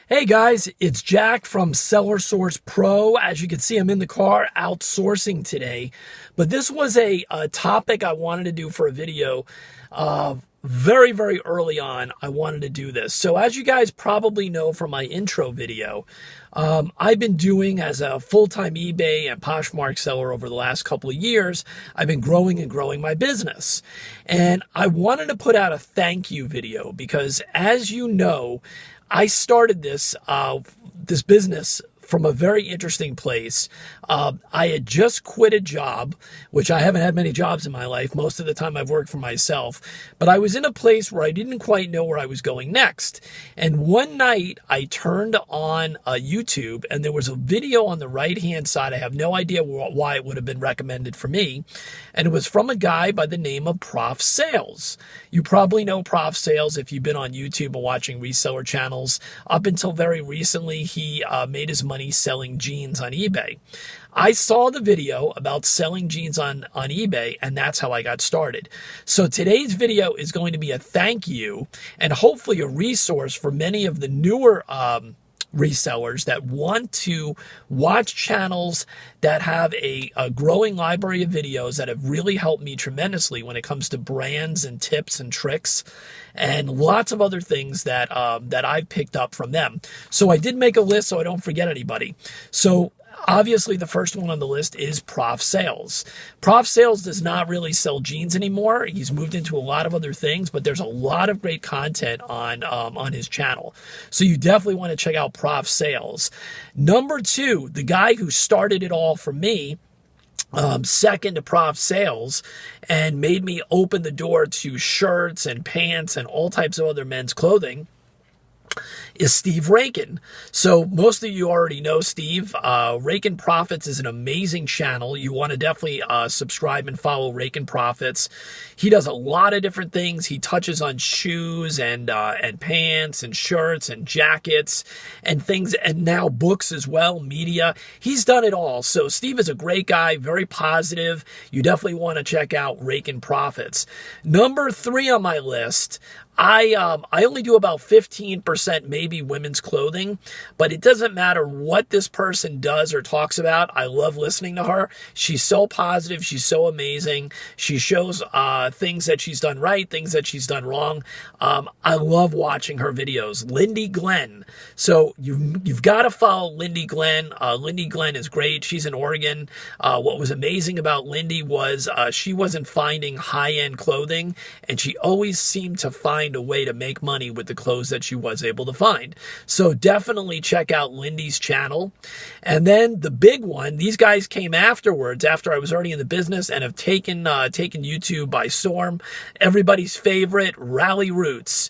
Hey guys, it's Jack from Seller Source Pro. As you can see, I'm in the car outsourcing today, but this was a topic I wanted to do for a video. Very early on, I wanted to do this. So as you guys probably know from my intro video, I've been doing as a full-time eBay and Poshmark seller over the last couple of years. I've been growing and growing my business. And I wanted to put out a thank you video because, as you know, I started this business from a very interesting place. I had just quit a job, which I haven't had many jobs in my life. Most of the time I've worked for myself, but I was in a place where I didn't quite know where I was going next. And one night I turned on YouTube and there was a video on the right-hand side. I have no idea why it would have been recommended for me. And it was from a guy by the name of Prof Sales. You probably know Prof Sales if you've been on YouTube or watching reseller channels. Up until very recently, he made his money selling jeans on eBay. I saw the video about selling jeans on eBay, and that's how I got started. So today's video is going to be a thank you and hopefully a resource for many of the newer resellers that want to watch channels that have a growing library of videos that have really helped me tremendously when it comes to brands and tips and tricks and lots of other things that I've picked up from them. So I did make a list so I don't forget anybody. So obviously, the first one on the list is Prof Sales. Prof Sales does not really sell jeans anymore. He's moved into a lot of other things, but there's a lot of great content on his channel. So you definitely want to check out Prof Sales. Number two, the guy who started it all for me, second to Prof Sales, and made me open the door to shirts and pants and all types of other men's clothing, is Steve Rakin. So most of you already know Steve. Rakin Profits is an amazing channel. You want to definitely subscribe and follow Rakin Profits. He does a lot of different things. He touches on shoes and pants and shirts and jackets and things, and now books as well, media. He's done it all. So Steve is a great guy, very positive. You definitely want to check out Rakin Profits. Number three on my list, I only do about 15% maybe women's clothing, but it doesn't matter what this person does or talks about. I love listening to her. She's so positive. She's so amazing. She shows things that she's done right, things that she's done wrong. I love watching her videos. Lindy Glenn. So you've got to follow Lindy Glenn. Lindy Glenn is great. She's in Oregon. What was amazing about Lindy was she wasn't finding high-end clothing, and she always seemed to find a way to make money with the clothes that she was able to find. So definitely check out Lindy's channel. And then the big one, these guys came afterwards, after I was already in the business, and have taken YouTube by storm. Everybody's favorite, Rally Roots.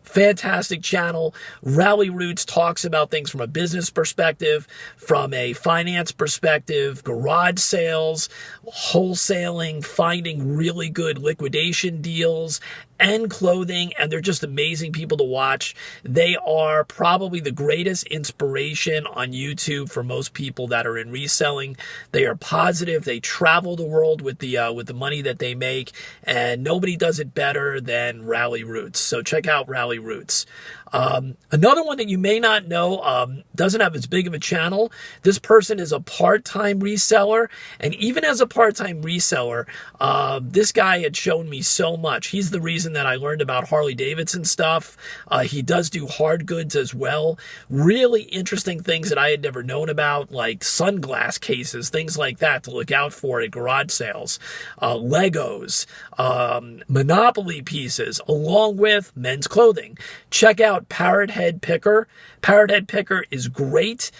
Fantastic channel. Rally Roots talks about things from a business perspective, from a finance perspective, garage sales, wholesaling, finding really good liquidation deals, and clothing, and they're just amazing people to watch. They are probably the greatest inspiration on YouTube for most people that are in reselling. They are positive. They travel the world with the money that they make, and nobody does it better than Rally Roots. So check out Rally Roots. Another one that you may not know, doesn't have as big of a channel. This person is a part-time reseller, and even as a part-time reseller, this guy had shown me so much. He's the reason that I learned about Harley Davidson stuff. He does do hard goods as well. Really interesting things that I had never known about, like sunglass cases, things like that to look out for at garage sales, Legos, Monopoly pieces, along with men's clothing. Check out Parrot Head Picker. Parrot Head Picker is great.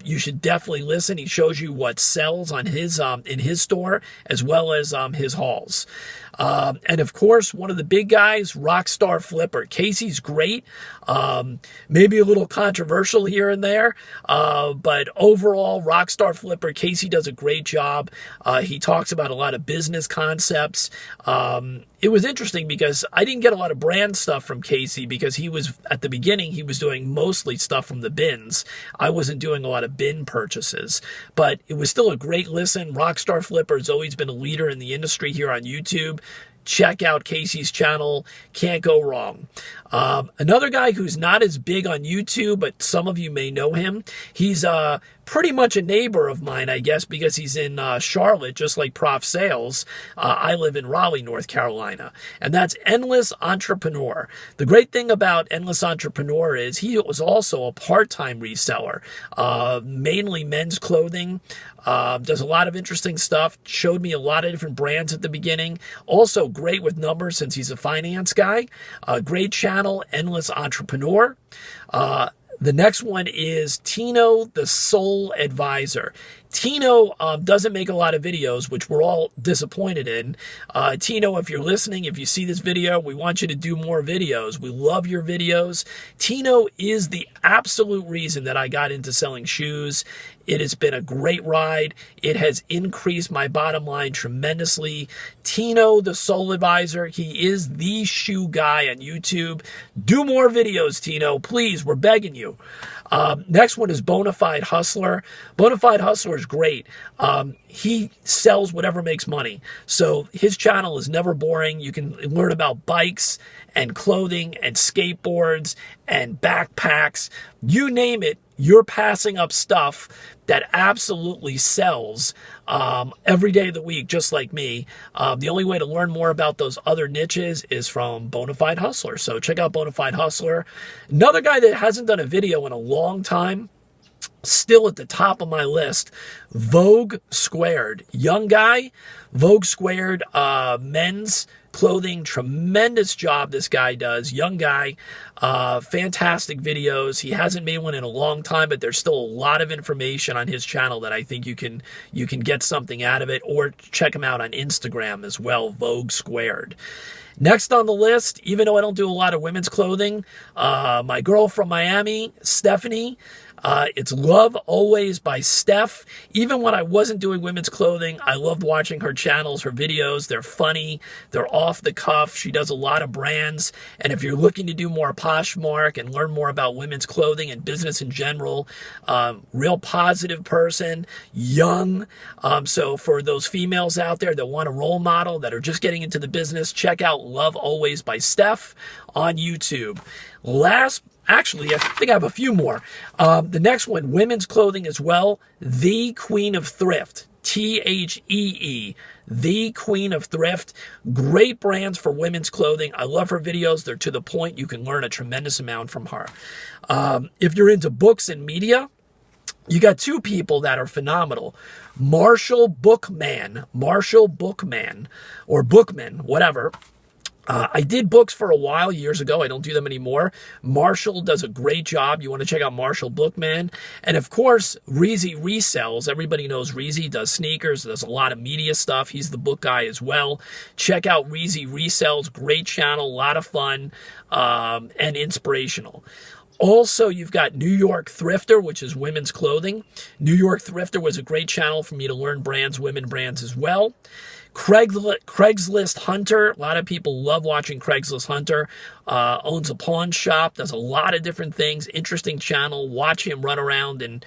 You should definitely listen. He shows you what sells on his in his store as well as his hauls. And of course, one of the big guys, Rockstar Flipper. Casey's great. Maybe a little controversial here and there, but overall, Rockstar Flipper, Casey does a great job. He talks about a lot of business concepts. It was interesting because I didn't get a lot of brand stuff from Casey because he was, at the beginning, he was doing mostly stuff from the bins. I wasn't doing a lot of bin purchases, but it was still a great listen. Rockstar Flipper has always been a leader in the industry here on YouTube. check out Casey's channel. Can't go wrong. Another guy who's not as big on YouTube, but some of you may know him. He's pretty much a neighbor of mine, I guess, because he's in Charlotte, just like Prof Sales. I live in Raleigh, North Carolina, and that's Endless Entrepreneur. The great thing about Endless Entrepreneur is he was also a part-time reseller, mainly men's clothing. Does a lot of interesting stuff. Showed me a lot of different brands at the beginning. Also great with numbers since he's a finance guy. Great channel, Endless Entrepreneur. The next one is Tino, the Soul Advisor. Tino doesn't make a lot of videos, which we're all disappointed in. Tino, if you're listening, if you see this video, we want you to do more videos. We love your videos. Tino is the absolute reason that I got into selling shoes. It has been a great ride. It has increased my bottom line tremendously. Tino, the Soul Advisor, he is the shoe guy on YouTube. Do more videos, Tino. Please, we're begging you. Next one is Bonafide Hustler. Bonafide Hustler is great. He sells whatever makes money. So his channel is never boring. You can learn about bikes and clothing and skateboards and backpacks. You name it, you're passing up stuff that absolutely sells every day of the week, just like me. The only way to learn more about those other niches is from Bonafide Hustler. So check out Bonafide Hustler. Another guy that hasn't done a video in a long time, still at the top of my list, Vogue Squared. Young guy, Vogue Squared, men's clothing, tremendous job this guy does. Young guy, fantastic videos. He hasn't made one in a long time, but there's still a lot of information on his channel that I think you can get something out of it, or check him out on Instagram as well, Vogue Squared. Next on the list, even though I don't do a lot of women's clothing, my girl from Miami, Stephanie. It's Love Always by Steph. Even when I wasn't doing women's clothing, I loved watching her channels, her videos. They're funny. They're off the cuff. She does a lot of brands. And if you're looking to do more Poshmark and learn more about women's clothing and business in general, real positive person, young. So for those females out there that want a role model, that are just getting into the business, check out Love Always by Steph on YouTube. Actually, I think I have a few more. The next one, women's clothing as well. The Queen of Thrift. Thee. The Queen of Thrift. Great brands for women's clothing. I love her videos. They're to the point. You can learn a tremendous amount from her. If you're into books and media, you got two people that are phenomenal. Marshall Bookman, or Bookman, whatever. I did books for a while, years ago. I don't do them anymore. Marshall does a great job. You want to check out Marshall Bookman. And of course, Reezy Resells. Everybody knows Reezy does sneakers, does a lot of media stuff. He's the book guy as well. Check out Reezy Resells. Great channel, a lot of fun, and inspirational. Also, you've got New York Thrifter, which is women's clothing. New York Thrifter was a great channel for me to learn brands, women brands as well. Craigslist Hunter. A lot of people love watching Craigslist Hunter. Owns a pawn shop, does a lot of different things. Interesting channel. Watch him run around and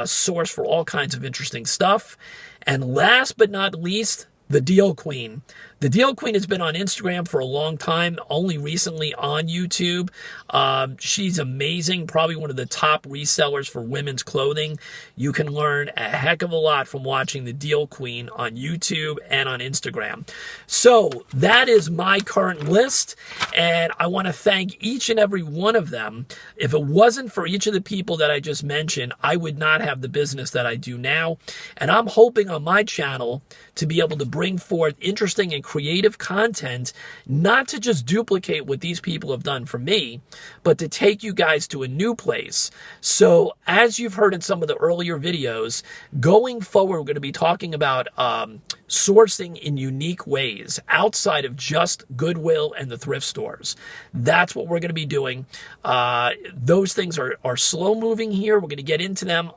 source for all kinds of interesting stuff. And last but not least, the Deal Queen. The Deal Queen has been on Instagram for a long time, only recently on YouTube. She's amazing, probably one of the top resellers for women's clothing. You can learn a heck of a lot from watching the Deal Queen on YouTube and on Instagram. So that is my current list, and I want to thank each and every one of them. If it wasn't for each of the people that I just mentioned, I would not have the business that I do now. And I'm hoping on my channel to be able to bring forth interesting and creative content, not to just duplicate what these people have done for me, but to take you guys to a new place. So as you've heard in some of the earlier videos, going forward, we're going to be talking about sourcing in unique ways outside of just Goodwill and the thrift stores. That's what we're going to be doing. Those things are slow moving here. We're going to get into them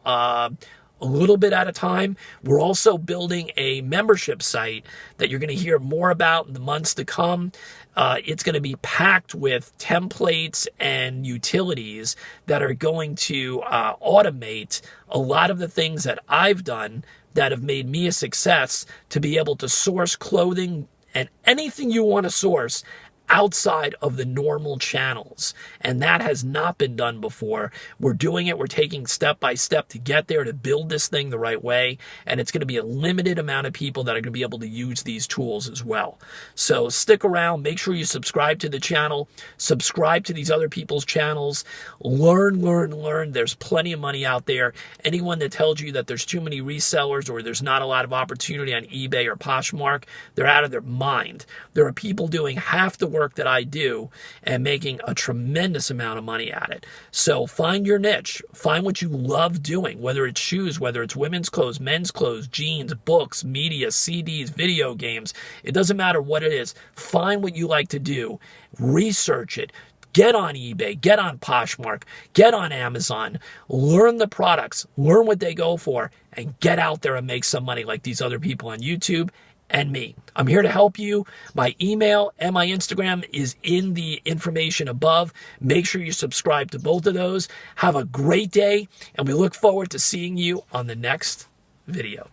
a little bit at a time. We're also building a membership site that you're going to hear more about in the months to come. It's going to be packed with templates and utilities that are going to automate a lot of the things that I've done that have made me a success, to be able to source clothing and anything you want to source outside of the normal channels. And that has not been done before. We're doing it. We're taking step by step to get there, to build this thing the right way. And it's going to be a limited amount of people that are going to be able to use these tools as well. So stick around. Make sure you subscribe to the channel. Subscribe to these other people's channels. Learn, learn, learn. There's plenty of money out there. Anyone that tells you that there's too many resellers or there's not a lot of opportunity on eBay or Poshmark, they're out of their mind. There are people doing half the work that I do and making a tremendous amount of money at it. So find your niche. Find what you love doing, whether it's shoes, whether it's women's clothes, men's clothes, jeans, books, media, CDs, video games. It doesn't matter what it is. Find what you like to do. Research it. Get on eBay, get on Poshmark, get on Amazon, learn the products, learn what they go for, and get out there and make some money like these other people on YouTube and me. I'm here to help you. My email and my Instagram is in the information above. Make sure you subscribe to both of those. Have a great day, and we look forward to seeing you on the next video.